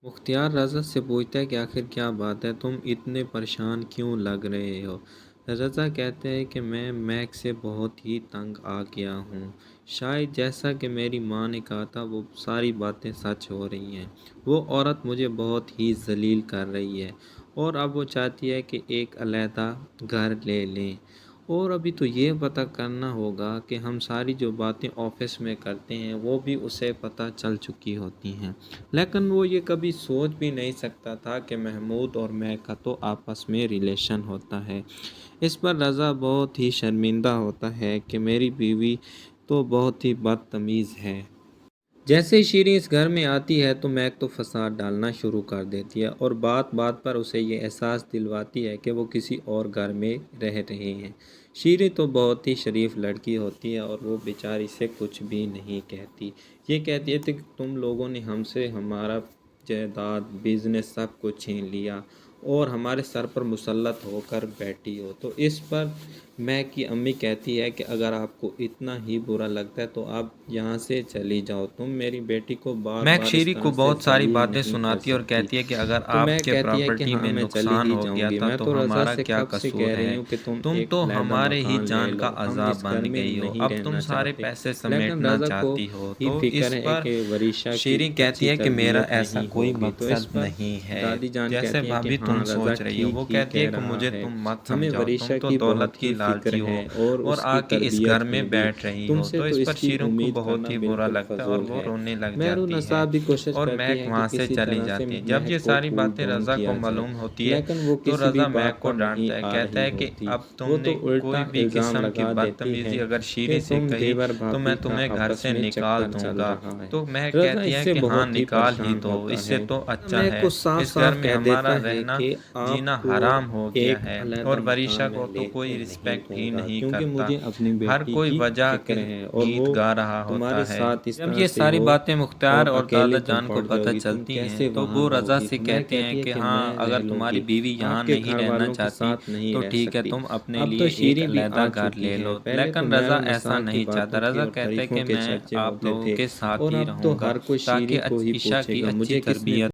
मुख्तियार रज़ा से पूछता है कि आखिर क्या बात है, तुम इतने परेशान क्यों लग रहे हो। रज़ा कहते हैं कि मैं मैक से बहुत ही तंग आ गया हूँ। शायद जैसा कि मेरी माँ ने कहा था वो सारी बातें सच हो रही हैं। वो औरत मुझे बहुत ही ज़लील कर रही है और अब वो चाहती है कि एक अलहदा घर ले लें। और अभी तो ये पता करना होगा कि हम सारी जो बातें ऑफिस में करते हैं वो भी उसे पता चल चुकी होती हैं। लेकिन वो ये कभी सोच भी नहीं सकता था कि महमूद और मैं का तो आपस में रिलेशन होता है। इस पर रज़ा बहुत ही शर्मिंदा होता है कि मेरी बीवी तो बहुत ही बदतमीज़ है। जैसे ही शीरीं इस घर में आती है तो मैक तो फसाद डालना शुरू कर देती है और बात बात पर उसे ये एहसास दिलवाती है कि वो किसी और घर में रह रहे हैं। शीरीं तो बहुत ही शरीफ लड़की होती है और वो बेचारी से कुछ भी नहीं कहती। ये कहती है कि तुम लोगों ने हमसे हमारा जायदाद बिजनेस सब कुछ छीन लिया और हमारे सर पर मुसल्लत होकर बैठी हो। तो इस पर मैक की अम्मी कहती है कि अगर आपको इतना ही बुरा लगता है तो आप यहाँ से चली जाओ, तुम मेरी बेटी को बार मैक बार इस शीरी को तरह से बहुत सारी जलील बातें नहीं कर सुनाती है और सकती। कहती है कि अगर तो मैक आपके कहती है कि प्रॉपर्टी हाँ में मैं चली नुकसान ही हो गया जाऊंगी, था मैं तो तो रज़ा हमारा से क्या कब से कह कसूर रही है। हूँ कि तुम तुम एक तो अलहदा हमारे ही मकान ले जान का लो, हम अज़ाब इस घर बन में गई हो, नहीं अब तुम रहना सारे चाहते। पैसे लेकिन समेटना रज़ा को चाहती हो। ही तो फिक्र इस है पर कि वरीशा की शीरी कहती अच्छी है कि मेरा तरबियत ऐसा नहीं कोई होगी। तो इस मकसद पर नहीं है दादी जान जैसे कहती हैं कि भाभी हाँ तुम रज़ा सोच रही हो। ठीक वो ही कहती कह है कि रहा मुझे है, तुम मत हमें समझाओ, तुम वरीशा तो की दौलत बहुत की ही फिक्र लालची है हो और और उसकी आके इस घर तरबियत में में भी। बैठ रही हो। तुमसे तो तो इस पर इसकी शीरों को उम्मीद बहुत करना ही बुरा बिल्कुल लगता है और फजूल वो है। रोने लग मेहरून जाती है। नसाब भी कोशिश और करती मैक है कि वहाँ से किसी चली तरह से जाती है। जब ये महक को सारी कूल बातें डाउन रज़ा को किया जाए, मालूम होती है लेकिन वो तो किसी भी रज़ा मैक बात को पर नहीं डांटता है, आ कहता रही है कि होती। अब वो तो तुमने उल्टा कोई भी इल्ज़ाम किस्म की लगा देती है बदतमीज़ी अगर कि शीरी से तुम कही देवर तो भाभी मैं का तुम्हें घर आपस से में निकाल चक्कर चल दूंगा। रहा है। तो महक रज़ा कहती है इससे कि हाँ, बहुत ही निकाल ही परेशान दो, होता इससे है। तो अच्छा मैं है। को साफ इस घर साफ में कह हमारा देता है रहना कि जीना आपको हराम हो गया एक है अलहदा और मकान वरीशा में को तो कोई लेने नहीं रिस्पेक्ट ही दूंगा, नहीं क्योंकि करता। मुझे अपनी हर बेटी कोई की वजह फिक्र के है और वो गीत गा रहा होता तुम्हारे है। साथ इस जब तरह ये से सारी हो बातें मुख्तार और और दादा अकेले तुम जान को पड़ पता जाओगी, तुम चलती हैं कैसे तो वहाँ वो रज़ा रहोगी। से तो मैं कहते हैं कहती है कि कि हाँ, मैं अगर रह तुम्हारी लूँगी, बीवी यहाँ आपके नहीं घर रहना वालों के चाहती साथ नहीं तो रह ठीक है, सकती। तुम अपने अब तो लिए एक शीरी भी अलहदा आ घर चुकी ले है, लो। पहले तो लेकिन रज़ा मेहरून ऐसा नसाब की नहीं चाहता। बातों की रज़ा और कहता है तारीफों कि के मैं चर्चे आप होते लोगों थे के साथ और ही अब तो रहूँगा हर कोई ताकि शीरी को ही ईशा की पूछेगा अच्छी मुझे किसने तरबियत